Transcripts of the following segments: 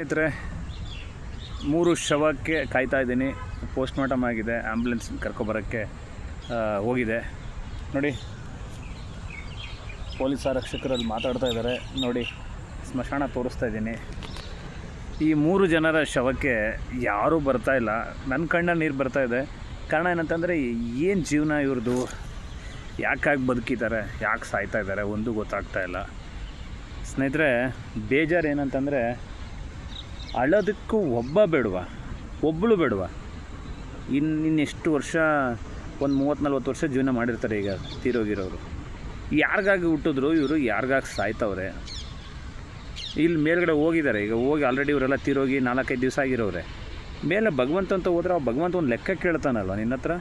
ಸ್ನೇಹಿತರೆ, 3 ಶವಕ್ಕೆ ಕಾಯ್ತಾ ಇದ್ದೀನಿ. ಪೋಸ್ಟ್ ಮಾರ್ಟಮ್ ಆಗಿದೆ, ಆ್ಯಂಬುಲೆನ್ಸ್ ಕರ್ಕೊಬರೋಕ್ಕೆ ಹೋಗಿದೆ. ನೋಡಿ, ಪೊಲೀಸ್ ಆರಕ್ಷಕರಲ್ಲಿ ಮಾತಾಡ್ತಾ ಇದ್ದಾರೆ. ನೋಡಿ, ಸ್ಮಶಾನ ತೋರಿಸ್ತಾ ಇದ್ದೀನಿ. ಈ 3 ಜನರ ಶವಕ್ಕೆ ಯಾರೂ ಬರ್ತಾಯಿಲ್ಲ. ನನ್ನ ಕಣ್ಣಲ್ಲಿ ನೀರು ಬರ್ತಾಯಿದೆ. ಕಾರಣ ಏನಂತಂದರೆ, ಏನು ಜೀವನ ಇವ್ರದ್ದು, ಯಾಕಾಗಿ ಬದುಕಿದ್ದಾರೆ, ಯಾಕೆ ಸಾಯ್ತಾ ಇದ್ದಾರೆ, ಒಂದು ಗೊತ್ತಾಗ್ತಾಯಿಲ್ಲ. ಸ್ನೇಹಿತರೆ, ಬೇಜಾರು ಏನಂತಂದರೆ, ಅಳೋದಕ್ಕೂ ಒಬ್ಬಳು ಬೇಡವಾ. ಇನ್ನೆಷ್ಟು ವರ್ಷ, ಒಂದು 30-40 ವರ್ಷ ಜೀವನ ಮಾಡಿರ್ತಾರೆ ಈಗ ತೀರೋಗಿರೋರು. ಯಾರಿಗಾಗಿ ಹುಟ್ಟಿದ್ರು ಇವರು, ಯಾರಿಗಾಗಿ ಸಾಯ್ತವ್ರೆ. ಇಲ್ಲಿ ಮೇಲ್ಗಡೆ ಹೋಗಿದ್ದಾರೆ, ಈಗ ಹೋಗಿ ಆಲ್ರೆಡಿ ಇವರೆಲ್ಲ ತೀರೋಗಿ 4-5 ದಿವಸ ಆಗಿರೋರೆ. ಮೇಲೆ ಭಗವಂತ ಅಂತ ಹೋದ್ರೆ ಆ ಭಗವಂತ ಒಂದು ಲೆಕ್ಕ ಕೇಳ್ತಾನಲ್ವ ನಿನ್ನ ಹತ್ರ.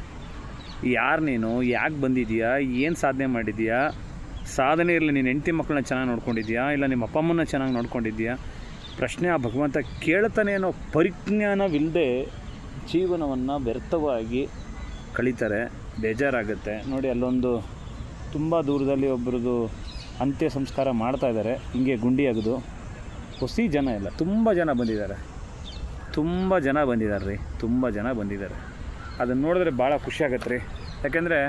ಯಾರು ನೀನು, ಯಾಕೆ ಬಂದಿದೆಯಾ, ಏನು ಸಾಧನೆ ಮಾಡಿದೆಯಾ, ಸಾಧನೆ ಇರಲಿ, ನೀನು ಹೆಂಡತಿ ಮಕ್ಕಳನ್ನ ಚೆನ್ನಾಗಿ ನೋಡ್ಕೊಂಡಿದ್ಯಾ, ಇಲ್ಲ ನಿಮ್ಮ ಅಪ್ಪ ಅಮ್ಮನ್ನ ಚೆನ್ನಾಗಿ ನೋಡ್ಕೊಂಡಿದ್ಯಾ, ಪ್ರಶ್ನೆ ಆ ಭಗವಂತ ಕೇಳ್ತಾನೆ ಅನ್ನೋ ಪರಿಜ್ಞಾನವಿಲ್ಲದೆ ಜೀವನವನ್ನು ವ್ಯರ್ಥವಾಗಿ ಕಳೀತಾರೆ. ಬೇಜಾರಾಗುತ್ತೆ. ನೋಡಿ, ಅಲ್ಲೊಂದು ತುಂಬ ದೂರದಲ್ಲಿ ಒಬ್ಬರದು ಅಂತ್ಯ ಸಂಸ್ಕಾರ ಮಾಡ್ತಾಯಿದ್ದಾರೆ. ಹಿಂಗೆ ಗುಂಡಿ ಅಗದು ಹೊಸಿ ಜನ ಇಲ್ಲ, ತುಂಬ ಜನ ಬಂದಿದ್ದಾರೆ ರೀ, ತುಂಬ ಜನ ಬಂದಿದ್ದಾರೆ. ಅದನ್ನು ನೋಡಿದ್ರೆ ಭಾಳ ಖುಷಿ ಆಗತ್ತೆ ರೀ. ಯಾಕೆಂದರೆ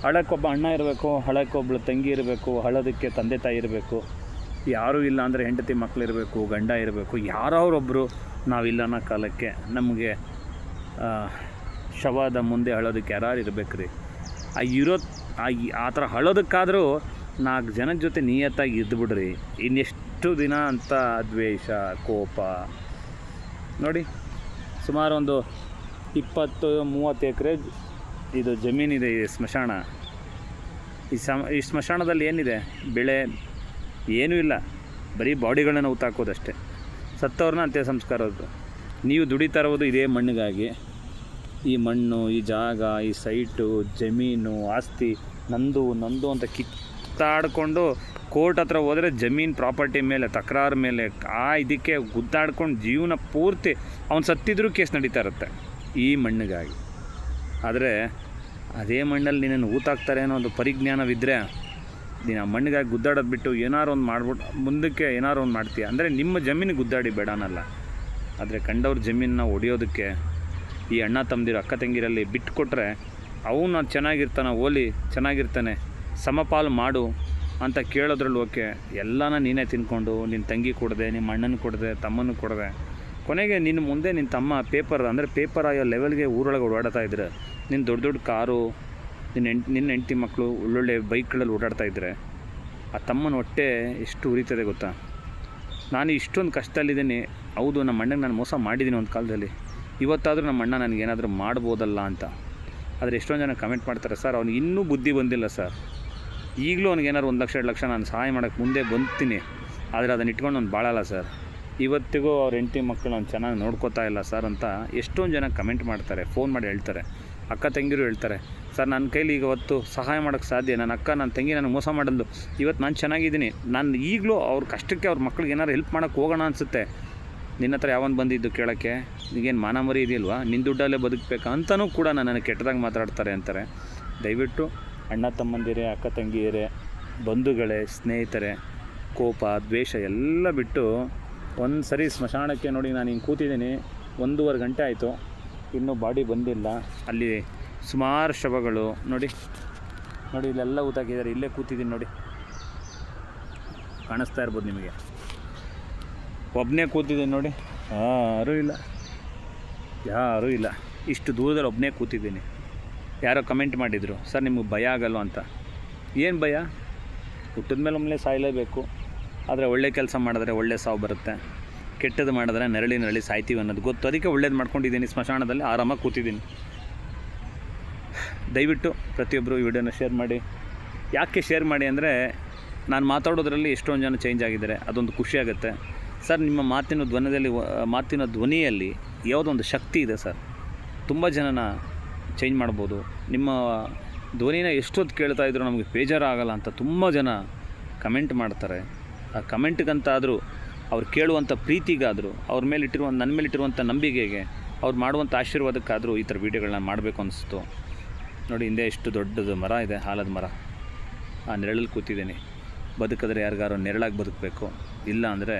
ಹಳಕ್ಕೊಬ್ಬ ಅಣ್ಣ ಇರಬೇಕು, ಹಳಕ್ಕೊಬ್ಬಳು ತಂಗಿ ಇರಬೇಕು, ಹಳೋದಕ್ಕೆ ತಂದೆ ತಾಯಿ ಇರಬೇಕು. ಯಾರೂ ಇಲ್ಲ ಅಂದರೆ ಹೆಂಡತಿ ಮಕ್ಕಳಿರಬೇಕು, ಗಂಡ ಇರಬೇಕು. ಯಾರವರೊಬ್ಬರು ನಾವಿಲ್ಲ ಅನ್ನೋ ಕಾಲಕ್ಕೆ ನಮಗೆ ಶವದ ಮುಂದೆ ಹಳೋದಕ್ಕೆ ಯಾರು ಇರಬೇಕು ರೀ. ಆ ಥರ ಹಳೋದಕ್ಕಾದರೂ 4 ಜನದ ಜೊತೆ ನಿಯತ್ತಾಗಿ ಇದ್ದುಬಿಡ್ರಿ. ಇನ್ನೆಷ್ಟು ದಿನ ಅಂತ ದ್ವೇಷ, ಕೋಪ. ನೋಡಿ, ಸುಮಾರು ಒಂದು 20-30 ಎಕರೆ ಇದು ಜಮೀನಿದೆ ಈ ಸ್ಮಶಾನ. ಈ ಸ್ಮಶಾನದಲ್ಲಿ ಏನಿದೆ, ಬೆಳೆ ಏನೂ ಇಲ್ಲ, ಬರೀ ಬಾಡಿಗಳನ್ನ ಊತಾಕೋದಷ್ಟೇ. ಸತ್ತವ್ರನ್ನ ಅಂತ್ಯ ಸಂಸ್ಕಾರದ್ದು. ನೀವು ದುಡಿತಾ ಇರೋದು ಇದೇ ಮಣ್ಣಿಗಾಗಿ. ಈ ಮಣ್ಣು, ಈ ಜಾಗ, ಈ ಸೈಟು, ಜಮೀನು, ಆಸ್ತಿ ನಂದು ಅಂತ ಕಿತ್ತಾಡಿಕೊಂಡು ಕೋರ್ಟ್ ಹತ್ರ ಹೋದರೆ ಜಮೀನು ಪ್ರಾಪರ್ಟಿ ಮೇಲೆ ತಕರಾರು ಮೇಲೆ ಇದಕ್ಕೆ ಗುದ್ದಾಡ್ಕೊಂಡು ಜೀವನ ಪೂರ್ತಿ ಅವ್ನು ಸತ್ತಿದ್ರೂ ಕೇಸ್ ನಡೀತಾ ಇರುತ್ತೆ ಈ ಮಣ್ಣಿಗಾಗಿ. ಆದರೆ ಅದೇ ಮಣ್ಣಲ್ಲಿ ನಿನ್ನನ್ನು ಊತಾಕ್ತಾರೆ ಅನ್ನೋ ಒಂದು ಪರಿಜ್ಞಾನವಿದ್ದರೆ ನೀನು ಆ ಮಣ್ಣಿಗಾಗಿ ಗುದ್ದಾಡೋದು ಬಿಟ್ಟು ಏನಾರು ಒಂದು ಮಾಡ್ಬಿಟ್ಟು ಮುಂದಕ್ಕೆ ಏನಾರು ಒಂದು ಮಾಡ್ತೀಯ. ಅಂದರೆ ನಿಮ್ಮ ಜಮೀನಿಗೆ ಗುದ್ದಾಡಿ ಬೇಡನಲ್ಲ, ಆದರೆ ಕಂಡವ್ರ ಜಮೀನನ್ನ ಒಡೆಯೋದಕ್ಕೆ ಈ ಅಣ್ಣ ತಮ್ಮದಿರು, ಅಕ್ಕ ತಂಗಿರಲ್ಲಿ ಬಿಟ್ಟುಕೊಟ್ರೆ ಅವನು ಚೆನ್ನಾಗಿರ್ತಾನೆ, ಚೆನ್ನಾಗಿರ್ತಾನೆ, ಸಮಪಾಲು ಮಾಡು ಅಂತ ಕೇಳೋದ್ರಲ್ಲಿ ಓಕೆ. ಎಲ್ಲನ ನೀನೇ ತಿನ್ಕೊಂಡು ನಿನ್ನ ತಂಗಿ ಕೊಡದೆ, ನಿಮ್ಮ ಅಣ್ಣನ ಕೊಡದೆ, ತಮ್ಮನ ಕೊಡದೆ, ಕೊನೆಗೆ ನಿನ್ನ ಮುಂದೆ ನಿನ್ನ ತಮ್ಮ ಪೇಪರ್ ಆಗೋ ಲೆವೆಲ್ಗೆ ಊರೊಳಗೆ ಓಡಾಡ್ತಾ ಇದ್ರೆ, ನಿನ್ನ ದೊಡ್ಡ ಕಾರು, ನಿನ್ನ ಹೆಂಡತಿ ಮಕ್ಕಳು ಒಳ್ಳೊಳ್ಳೆ ಬೈಕ್ಗಳಲ್ಲಿ ಓಡಾಡ್ತಾಯಿದ್ರೆ ಆ ತಮ್ಮನ ಹೊಟ್ಟೆ ಎಷ್ಟು ಉರಿತದೆ ಗೊತ್ತಾ. ನಾನು ಇಷ್ಟೊಂದು ಕಷ್ಟದಲ್ಲಿದ್ದೀನಿ. ಹೌದು, ನಮ್ಮ ಅಣ್ಣಗೆ ನಾನು ಮೋಸ ಮಾಡಿದ್ದೀನಿ ಒಂದು ಕಾಲದಲ್ಲಿ. ಇವತ್ತಾದರೂ ನಮ್ಮ ಅಣ್ಣ ನನಗೇನಾದರೂ ಮಾಡ್ಬೋದಲ್ಲ ಅಂತ. ಆದರೆ ಎಷ್ಟೊಂದು ಜನ ಕಮೆಂಟ್ ಮಾಡ್ತಾರೆ, ಸರ್ ಅವ್ನಿಗೆ ಇನ್ನೂ ಬುದ್ಧಿ ಬಂದಿಲ್ಲ ಸರ್, ಈಗಲೂ ಅವ್ನಿಗೇನಾದ್ರು 1 ಲಕ್ಷ 2 ಲಕ್ಷ ನಾನು ಸಹಾಯ ಮಾಡೋಕ್ಕೆ ಮುಂದೆ ಬಂತೀನಿ, ಆದರೆ ಅದನ್ನು ಇಟ್ಕೊಂಡು ನಾನು ಬಾಳಲ್ಲ ಸರ್, ಇವತ್ತಿಗೂ ಅವ್ರ ಹೆಂಡತಿ ಮಕ್ಕಳು ನಾನು ಚೆನ್ನಾಗಿ ನೋಡ್ಕೋತಾ ಇಲ್ಲ ಸರ್ ಅಂತ ಎಷ್ಟೊಂದು ಜನ ಕಮೆಂಟ್ ಮಾಡ್ತಾರೆ, ಫೋನ್ ಮಾಡಿ ಹೇಳ್ತಾರೆ. ಅಕ್ಕ ತಂಗಿರು ಹೇಳ್ತಾರೆ, ಸರ್ ನನ್ನ ಕೈಲಿ ಈಗ ಹೊತ್ತು ಸಹಾಯ ಮಾಡೋಕ್ಕೆ ಸಾಧ್ಯ, ನನ್ನ ಅಕ್ಕ ನನ್ನ ತಂಗಿ ನನಗೆ ಮೋಸ ಮಾಡಲ್ದು, ಇವತ್ತು ನಾನು ಚೆನ್ನಾಗಿದ್ದೀನಿ, ನಾನು ಈಗಲೂ ಅವ್ರ ಕಷ್ಟಕ್ಕೆ ಅವ್ರ ಮಕ್ಳಿಗೆ ಏನಾರು ಹೆಲ್ಪ್ ಮಾಡೋಕ್ಕೆ ಹೋಗೋಣ ಅನಿಸುತ್ತೆ. ನಿನ್ನ ಹತ್ರ ಯಾವನು ಬಂದಿದ್ದು ಕೇಳೋಕ್ಕೆ, ನಿಗೇನು ಮಾನ ಮರಿ ಇದೆಯಲ್ವಾ, ನಿನ್ನ ದುಡ್ಡಲ್ಲೇ ಬದುಕಬೇಕಾ ಅಂತಲೂ ಕೂಡ ನನಗೆ ಕೆಟ್ಟದಾಗಿ ಮಾತಾಡ್ತಾರೆ ಅಂತಾರೆ. ದಯವಿಟ್ಟು ಅಣ್ಣ ತಮ್ಮಂದಿರೇ, ಅಕ್ಕ ತಂಗಿಯರೇ, ಬಂಧುಗಳೇ, ಸ್ನೇಹಿತರೆ, ಕೋಪ ದ್ವೇಷ ಎಲ್ಲ ಬಿಟ್ಟು ಒಂದು ಸರಿ ಸ್ಮಶಾನಕ್ಕೆ. ನೋಡಿ, ನಾನು ಹಿಂಗೆ ಕೂತಿದ್ದೀನಿ, 1.5 ಗಂಟೆ ಆಯಿತು, ಇನ್ನೂ ಬಾಡಿ ಬಂದಿಲ್ಲ. ಅಲ್ಲಿ ಸುಮಾರು ಶವಗಳು ನೋಡಿ, ಇಲ್ಲೆಲ್ಲ ಊತಾಕಿದ್ದಾರೆ. ಇಲ್ಲೇ ಕೂತಿದ್ದೀನಿ ನೋಡಿ, ಕಾಣಿಸ್ತಾ ಇರ್ಬೋದು ನಿಮಗೆ. ಒಬ್ಬನೇ ಕೂತಿದ್ದೀನಿ ನೋಡಿ, ಯಾರೂ ಇಲ್ಲ. ಇಷ್ಟು ದೂರದಲ್ಲಿ ಒಬ್ಬನೇ ಕೂತಿದ್ದೀನಿ. ಯಾರೋ ಕಮೆಂಟ್ ಮಾಡಿದರು, ಸರ್ ನಿಮಗೆ ಭಯ ಆಗಲ್ವ ಅಂತ. ಏನು ಭಯ? ಹುಟ್ಟಿದ ಮೇಲೆ ಒಮ್ಮೆ ಸಾಯಲೇಬೇಕು. ಆದರೆ ಒಳ್ಳೆ ಕೆಲಸ ಮಾಡಿದ್ರೆ ಒಳ್ಳೆ ಸಾವು ಬರುತ್ತೆ, ಕೆಟ್ಟದ್ದು ಮಾಡಿದ್ರೆ ನೆರಳಿ ಸಾಯ್ತೀವಿ ಅನ್ನೋದು ಗೊತ್ತು. ಅದಕ್ಕೆ ಒಳ್ಳೇದು ಮಾಡ್ಕೊಂಡಿದ್ದೀನಿ, ಸ್ಮಶಾನದಲ್ಲಿ ಆರಾಮಾಗಿ ಕೂತಿದ್ದೀನಿ. ದಯವಿಟ್ಟು ಪ್ರತಿಯೊಬ್ಬರು ಈ ವಿಡಿಯೋನ ಶೇರ್ ಮಾಡಿ. ಯಾಕೆ ಶೇರ್ ಮಾಡಿ ಅಂದರೆ, ನಾನು ಮಾತಾಡೋದ್ರಲ್ಲಿ ಎಷ್ಟೊಂದು ಜನ ಚೇಂಜ್ ಆಗಿದ್ದಾರೆ, ಅದೊಂದು ಖುಷಿಯಾಗುತ್ತೆ. ಸರ್, ನಿಮ್ಮ ಮಾತಿನ ಧ್ವನಿಯಲ್ಲಿ ಯಾವುದೋ ಒಂದು ಶಕ್ತಿ ಇದೆ ಸರ್, ತುಂಬ ಜನನ ಚೇಂಜ್ ಮಾಡ್ಬೋದು. ನಿಮ್ಮ ಧ್ವನಿನ ಎಷ್ಟೊತ್ತು ಕೇಳ್ತಾ ಇದ್ರು ನಮಗೆ ಬೇಜಾರಾಗಲ್ಲ ಅಂತ ತುಂಬ ಜನ ಕಮೆಂಟ್ ಮಾಡ್ತಾರೆ. ಆ ಕಮೆಂಟ್ಗಂತಾದರೂ, ಅವ್ರು ಕೇಳುವಂಥ ಪ್ರೀತಿಗಾದರೂ, ನನ್ನ ಮೇಲಿಟ್ಟಿರುವಂಥ ನಂಬಿಕೆಗೆ, ಅವ್ರು ಮಾಡುವಂಥ ಆಶೀರ್ವಾದಕ್ಕಾದರೂ ಈ ಥರ ವೀಡಿಯೋಗಳನ್ನ ಮಾಡಬೇಕು ಅನಿಸ್ತು. ನೋಡಿ, ಹಿಂದೆ ಎಷ್ಟು ದೊಡ್ಡದು ಮರ ಇದೆ, ಆಲದ ಮರ. ಆ ನೆರಳಲ್ಲಿ ಕೂತಿದ್ದೀನಿ. ಬದುಕಿದ್ರೆ ಯಾರಿಗಾರು ನೆರಳಾಗಿ ಬದುಕಬೇಕು, ಇಲ್ಲ ಅಂದರೆ